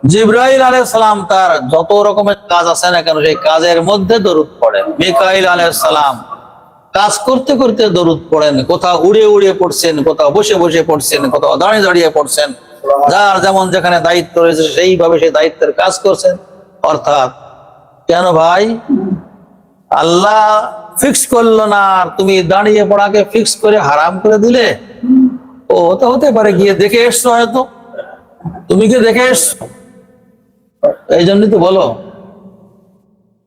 জিবরাইল আলাইহিস সালাম তার যত রকমের কাজ আছে না কেন সেই কাজের মধ্যে দরুদ পড়েন। মিকাইল আলাইহিস সালাম কাজ করতে করতে দরুদ পড়েন, কোথাও উড়ে উড়ে পড়ছেন, কোথাও বসে বসে পড়ছেন, কোথাও দাঁড়িয়ে দাঁড়িয়ে পড়ছেন। যার যেমন যেখানে দায়িত্ব রয়েছে সেইভাবে সেই দায়িত্বের কাজ করছেন। অর্থাৎ কেন ভাই আল্লাহ ফিক্স করলো না আর তুমি দাঁড়িয়ে পড়াকে ফিক্স করে হারাম করে দিলে? ও তো হতে পারে গিয়ে দেখে এসছো, হয়তো তুমি কি দেখে এসছো? এই জন্যই তো বলো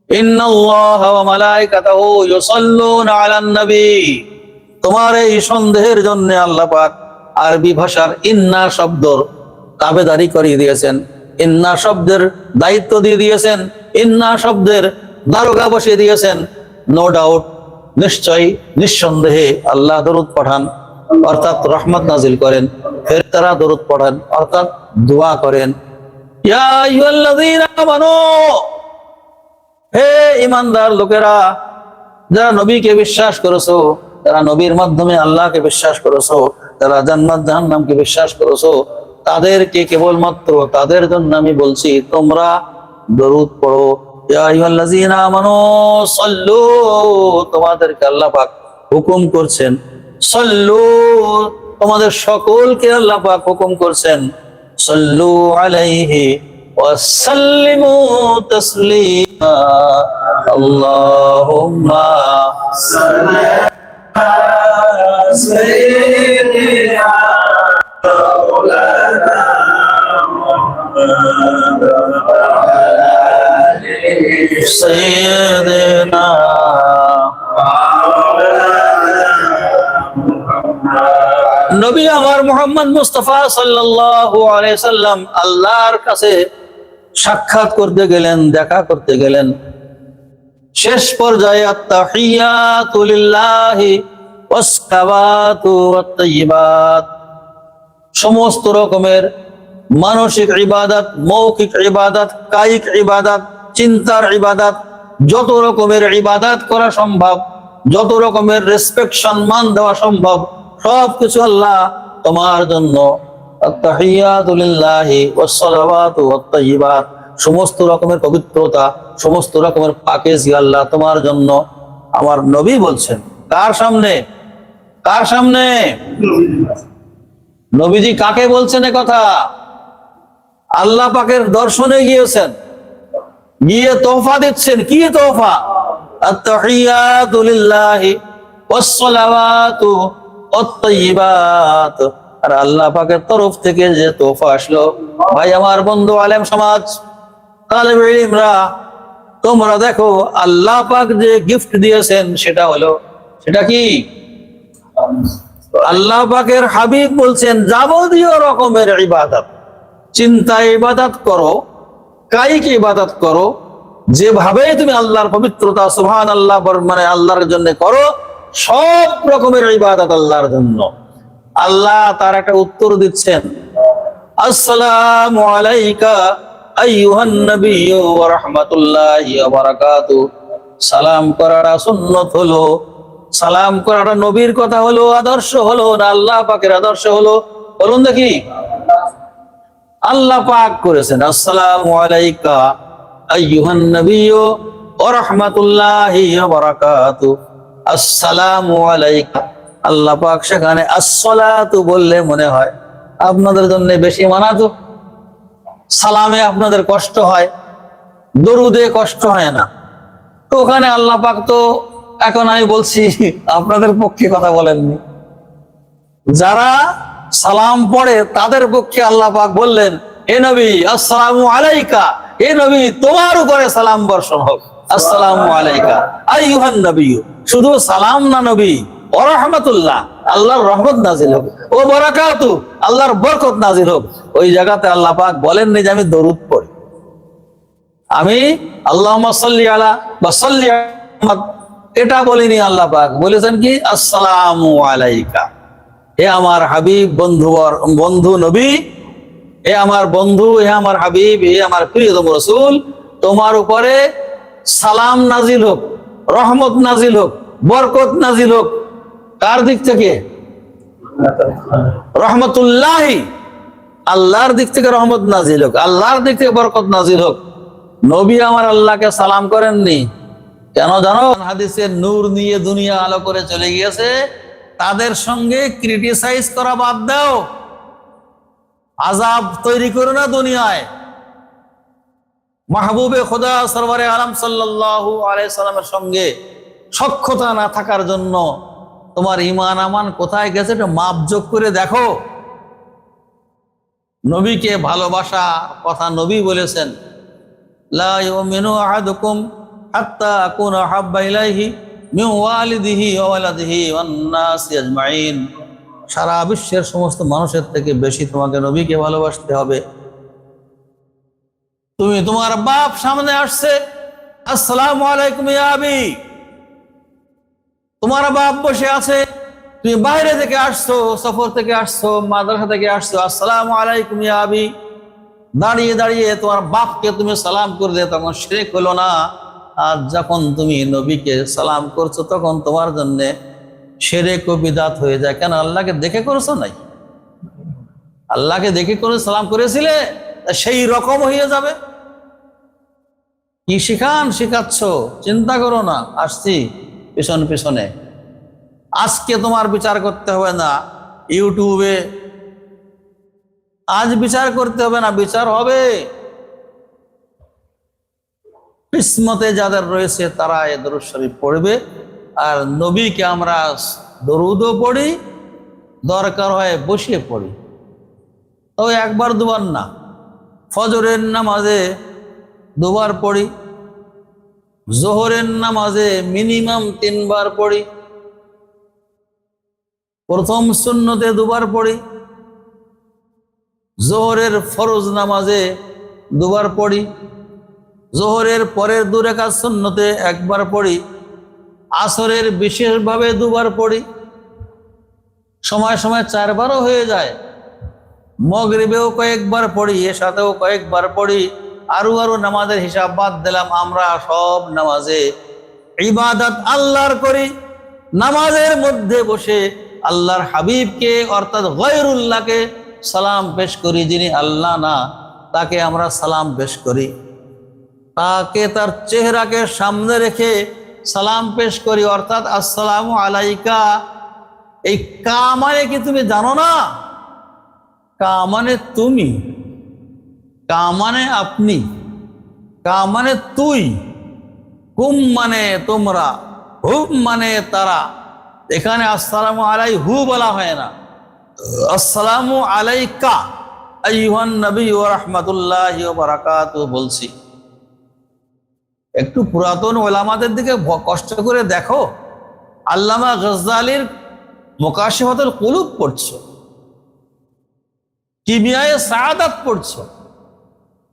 ইন্নাল্লাহা ওয়া মালাইকাতাহু ইউসাল্লুনা আলান নবী। তোমার এই সন্দেহের জন্য আল্লাহ পাক আরবি ভাষার ইন্না শব্দর তাবেদারি করিয়ে দিয়েছেন, ইন্না শব্দের দায়িত্ব দিয়ে দিয়েছেন, ইন্না শব্দের দারোগা বসিয়ে দিয়েছেন। নো ডাউট, নিশ্চয়ই নিঃসন্দেহে আল্লাহ দরুদ পাঠান অর্থাৎ রহমত নাজিল করেন, ফেরেশতারা দরুদ পড়েন অর্থাৎ দোয়া করেন। ইয়া আইয়ুহাল্লাযীনা আমানু, হে ঈমানদার লোকেরা, যারা নবীকে বিশ্বাস করেছো, যারা নবীর মাধ্যমে আল্লাহকে বিশ্বাস করেছো, যারা জান্নাত জাহান্নামকে বিশ্বাস করেছো, তাদেরকে কেবলমাত্র তাদের জন্য আমি বলছি তোমরা দরুদ পড়ো। ইয়া আইয়ুহাল্লাযীনা আমানু সাল্লু, তোমাদেরকে আল্লাহ পাক হুকুম করছেন, সাল্লু তোমাদের সকলকে আল্লাহ পাক হুকুম করছেন, সাল্লু আলাইহি ওয়া সাল্লিমু তাসলিমা। আল্লাহুম্মা সাল্লি আলা সাইয়্যিদিনা মাওলানা মুহাম্মাদ ওয়া আলি সাইয়্যিদিনা নবী আমার মুহাম্মদ মুস্তাফা সাল্লাল্লাহু আলাইহি সাল্লাম আল্লাহর কাছে সাক্ষাৎ করতে গেলেন, দেখা করতে গেলেন। শেষ পর্যায়ে আত-তাহিয়াতু লিল্লাহি ওয়াস-সালাওয়াতু ওয়াত-তাইয়্যিবাত, সমস্ত রকমের মানসিক ইবাদত, মৌখিক ইবাদত, কায়িক ইবাদত, চিন্তার ইবাদত, যত রকমের ইবাদত করা সম্ভব, যত রকমের রেসপেক্ট সম্মান দেওয়া সম্ভব, সবকিছু আল্লাহ তোমার জন্য। আত-তাহিয়াতু লিল্লাহি ওয়াস-সালাওয়াতু ওয়াত-তাইয়্যিবাত, সমস্ত রকমের পবিত্রতা, সমস্ত রকমের পাকেজি আল্লাহ তোমার জন্য। আমার নবী বলছেন কার সামনে? কার সামনে? নবীজি কাকে বলছেন এ কথা? আল্লাহ পাকের দর্শনে গিয়েছেন, গিয়ে তোহফা দিচ্ছেন। কি তোহফা? আত-তাহিয়াতু লিল্লাহি ওয়াস-সালাওয়াতু ওয়াত-তাইয়্যিবাত। আর আল্লাহ পাকের তরফ থেকে যে তোহফা আসলো, ভাই আমার বন্ধু আলেম সমাজ, তালেবে ইলমরা, তোমরা দেখো আল্লাহ পাক যে গিফট দিয়েছেন সেটা হলো, সেটা কি? আল্লাহ পাকের হাবিব বলছেন যাবতীয় রকমের ইবাদত, চিন্তা ইবাদত করো, কায়িক ইবাদত করো, যেভাবে তুমি আল্লাহর পবিত্রতা সুবহানাল্লাহ মানে আল্লাহর জন্য করো, সব রকমের ইবাদত আল্লাহর জন্য। আল্লাহ তার একটা উত্তর দিচ্ছেন, আসসালামু আলাইকা আইয়ুহান নাবিয়্যু ওয়া রাহমাতুল্লাহি ওয়া বারাকাতুহু। সালাম করাটা সুন্নাত হলো, সালাম করাটা নবীর কথা হলো, আদর্শ হলো না আল্লাহ পাকের আদর্শ হলো? বলুন দেখি। আল্লাহ পাক করেছেন আসসালামু আলাইকা আইয়ুহান নাবিয়্যু ওয়া রাহমাতুল্লাহি ওয়া বারাকাতুহু। আসসালামু আলাইকা, আল্লাহ পাক সেখানে আসসালাতু বললে মনে হয় আপনাদের জন্য বেশি মানাতো। সালামে আপনাদের কষ্ট হয়, দরুদে কষ্ট হয় না, তো ওখানে আল্লাহ পাক তো, এখন আমি বলছি আপনাদের পক্ষে কথা বলেননি, যারা সালাম পড়ে তাদের পক্ষে আল্লাহ পাক বললেন হে নবী আসসালামু আলাইকা, হে নবী তোমার উপরে সালাম বর্ষণ হোক। আসসালামু আলাইকা আইয়ুহান নাবিয়্যু, শুধু সালাম না নবী, ওয়া রাহমাতুল্লাহ আল্লাহর রহমত নাজিল হোক, ও বারাকাতু আল্লাহর বরকত নাজিল হোক। ওই জায়গাতে আল্লাহ পাক বলেননি যে আমি দরুদ পড়ি, আমি আল্লাহুম্মা সাল্লি আলা বা সাল্লি আলা, এটা বলিনি। আল্লাহ পাক বলেছেন কি আসসালামু আলাইকা, হে আমার হাবিব বন্ধু নবী, হে আমার বন্ধু, হে আমার হাবিব, হে আমার প্রিয়তম রাসূল, তোমার উপরে সালাম নাজিল হোক, রহমত নাজিল হোক, বরকত নাজিল হোক। কার দিক থেকে? রহমতুল্লাহি, আল্লাহর দিক থেকে রহমত নাজিল হোক, আল্লাহর দিক থেকে বরকত নাজিল হোক। নবী আমার আল্লাহকে সালাম করেননি কেন জানো? হাদিসের নূর নিয়ে দুনিয়া আলো করে চলে গিয়েছে। তাদের সঙ্গে ক্রিটিসাইজ করা বাদ দাও, আযাব তৈরি করো না দুনিয়ায়। মাহবুবে খোদা সরওয়ারে আলম সাল্লাল্লাহু আলাইহি সাল্লামের সঙ্গে সখ্যতা না থাকার জন্য তোমার ঈমান আমান কোথায় গেছে একটু মাপজোক করে দেখো। নবীকে ভালোবাসা কথা নবী বলেছেন, লা ইউমিনু আহাদুকুম হাত্তা আকুনা আহাব্বা ইলাইহি মিন ওয়ালিদিহি ওয়া ওয়ালাদিহি ওয়ান নাসি আজমাইন। সারা বিশ্বের সমস্ত মানুষের থেকে বেশি তোমাকে নবীকে ভালোবাসতে হবে। তুমি তোমার বাপ সামনে আসছে, আসসালামু আলাইকুম ইয়া আবি, তোমার বাপ বসে আছে, তুমি বাইরে থেকে আসছো, সফর থেকে আসছো, মাদ্রাসা থেকে আসছো, আসসালামু আলাইকুম ইয়া আবি, দাঁড়িয়ে দাঁড়িয়ে তোমার বাপকে তুমি সালাম করে দে, তখন শিরক হলো না? আর যখন তুমি নবীকে সালাম করছো তখন তোমার জন্য শিরক ও বিদআত হয়ে যায়। কেন? আল্লাহকে দেখে করছো নাই? আল্লাহকে দেখে করে সালাম করেছিলে, সেই রকম হয়ে যাবে। কি শিখাচ্ছ চিন্তা করো না, আসছি পিছন পিছনে। আজকে তোমার বিচার করতে হবে না ইউটিউবে, আজ বিচার করতে হবে না, বিচার হবে। কিসমতে যাদের রয়েছে তারা এ দরুদ শরীফ পড়বে। আর নবীকে আমরা দরুদও পড়ি, দরকার হয় বসিয়ে পড়ি, তবে একবার দুবার না। ফজরের নামাজে দুবার পড়ি, জোহরের নামাজে মিনিমাম 3 বার পড়ি, প্রথম সুন্নতে 2 বার পড়ি, জোহরের ফরজ নামাজে 2 বার পড়ি, জোহরের পরের 2 রাকাত সুন্নতে 1 বার পড়ি, আসরের বিশেষভাবে 2 বার পড়ি, সময় সময় 4 বারও হয়ে যায়। মাগরিবেও কয়েকবার পড়ি, এশাতেও কয়েকবার পড়ি। আরো আরো নামাজের হিসাব বাদ দিলাম। আমরা সব নামাজে ইবাদত আল্লাহর করি। নামাজের মধ্যে বসে আল্লাহর হাবিবকে অর্থাৎ গায়রুল্লাহকে সালাম পেশ করি। যিনি আল্লাহ না, তাকে আমরা সালাম পেশ করি। তাকে, তার চেহারাকে সামনে রেখে সালাম পেশ করি, অর্থাৎ আসসালামু আলাইকা। এই কা মানে কি তুমি জানো না? কা মানে তুমি, কা মানে আপনি, কা মানে তুই, কুম মানে তোমরা, হুম মানে তারা। এখানে আসসালামু আলাইহু বলা হয় না, আসসালামু আলাইকা আইয়ুহান নবী ওয়া রাহমাতুল্লাহি ওয়া বারাকাতুহু বলছি। একটু পুরাতন ওলামাদের দিকে কষ্ট করে দেখো। আল্লামা গজ্জালির মুকাশিফাতুল কুলুব পড়ছো, কিমিয়ায়ে সাআদাত পড়ছো,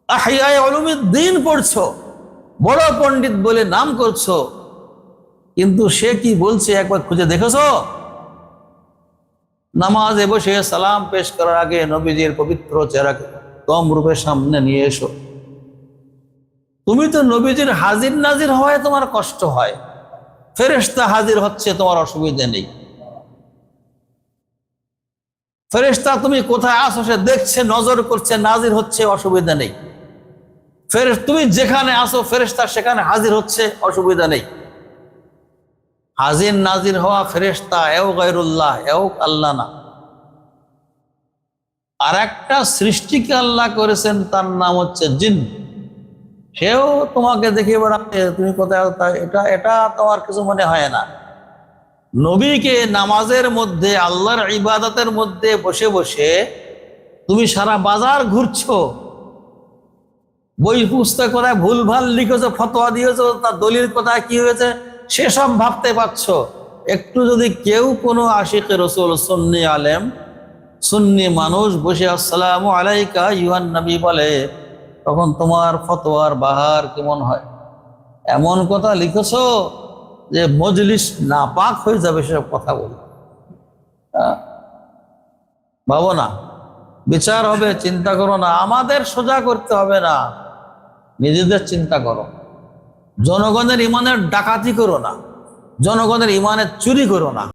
আহিয়ায়ে উলুমুদ্দিন পড়ছো, বড় পণ্ডিত বলে নাম করছো, কিন্তু সে কি বলছে একবার খুঁজে দেখেছো? নামাজে বসে সালাম পেশ করার আগে নবীজির পবিত্র চেহারাকে কম রূপের সামনে নিয়ে এসো। তুমি তো নবীজির হাজির নাজির হওয়ায় তোমার কষ্ট হয়, ফেরেশতা হাজির হচ্ছে তোমার অসুবিধা নেই। ফেরেশতা তুমি কোথায় আসো সে দেখছে, নজর করছে, নাজির হচ্ছে, অসুবিধা নেই। তুমি যেখানে আসো ফেরেশতা সেখানে হাজির হচ্ছে, অসুবিধা নেই। হাজির নাজির হওয়া ফেরেশতা এও গায়রুল্লাহ, এও আল্লাহ না। আর একটা সৃষ্টিকে আল্লাহ করেছেন, তার নাম হচ্ছে জিন। সেও তোমাকে দেখে বেড়াচ্ছে, তুমি কোথায়, এটা এটা তোমার কিছু মনে হয় না। নবীকে নামাজের মধ্যে আল্লাহর ইবাদতের মধ্যে বসে বসে তুমি সারা বাজার ঘুরছো, বই পুস্তক কোথায় ভুলভাল লিখেছো, ফতোয়া দিয়েছো, তার দলিল কোথায় কি হয়েছে সেসব ভাবতে পারছো। একটু যদি কেউ কোনো আশিকে রসুল, সুন্নি আলেম, সুন্নি মানুষ বসে আসসালামু আলাইকা ইউহান নবী বলে, তখন তোমার ফতোয়ার বাহার কেমন হয়? এমন কথা লিখেছো যে মজলিস নাপাক হয়ে যাবে সেসব কথা বল। ভাবো না, বিচার হবে, চিন্তা করো না। আমাদের সোজা করতে হবে না, নিজেদের চিন্তা করো। জনগণের ইমানের ডাকাতি করো না, জনগণের ইমানের চুরি করো না।